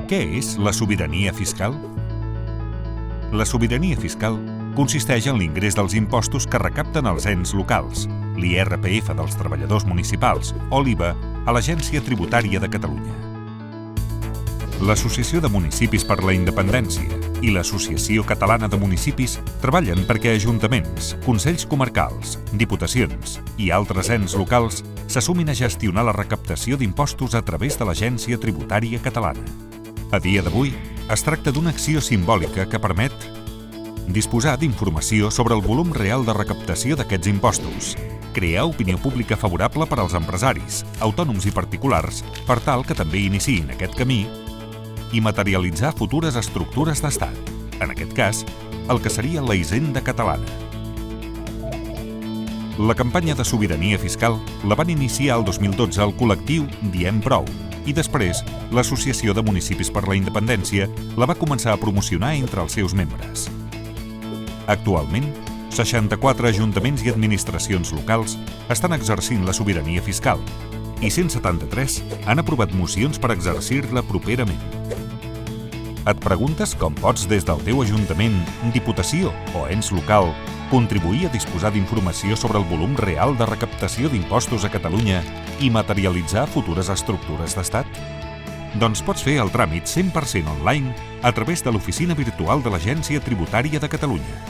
Què és la sobirania fiscal? La sobirania fiscal consisteix en l'ingrés dels impostos que recapten els ens locals, l'IRPF dels treballadors municipals o l'IVA a l'Agència Tributària de Catalunya. L'Associació de Municipis per la Independència i l'Associació Catalana de Municipis treballen perquè ajuntaments, consells comarcals, diputacions i altres ens locals s'assumin a gestionar la recaptació d'impostos a través de l'Agència Tributària Catalana. A dia d'avui, es tracta d'una acció simbòlica que permet disposar d'informació sobre el volum real de recaptació d'aquests impostos, crear opinió pública favorable per als empresaris, autònoms i particulars per tal que també iniciïn aquest camí i materialitzar futures estructures d'estat, en aquest cas, el que seria la Hisenda catalana. La campanya de sobirania fiscal la van iniciar el 2012 el col·lectiu Diem Prou i després l'Associació de Municipis per la Independència la va començar a promocionar entre els seus membres. Actualment, 64 ajuntaments i administracions locals estan exercint la sobirania fiscal i 173 han aprovat mocions per exercir-la properament. Et preguntes com pots des del teu ajuntament, diputació o ens local contribuir a disposar d'informació sobre el volum real de recaptació d'impostos a Catalunya i materialitzar futures estructures d'estat? Doncs pots fer el tràmit 100% online a través de l'oficina virtual de l'Agència Tributària de Catalunya.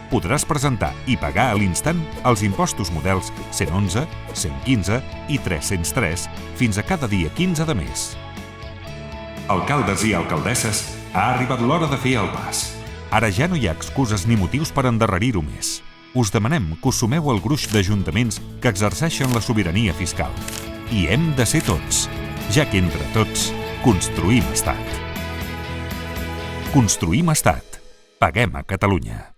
Podràs presentar i pagar a l'instant els impostos models 111, 115 i 303 fins a cada dia 15 de mes. Alcaldes i alcaldesses, ha arribat l'hora de fer el pas. Ara ja no hi ha excuses ni motius per endarrerir-ho més. Us demanem que us sumeu al gruix d'ajuntaments que exerceixen la sobirania fiscal. I hem de ser tots, ja que entre tots construïm estat. Construïm estat. Paguem a Catalunya.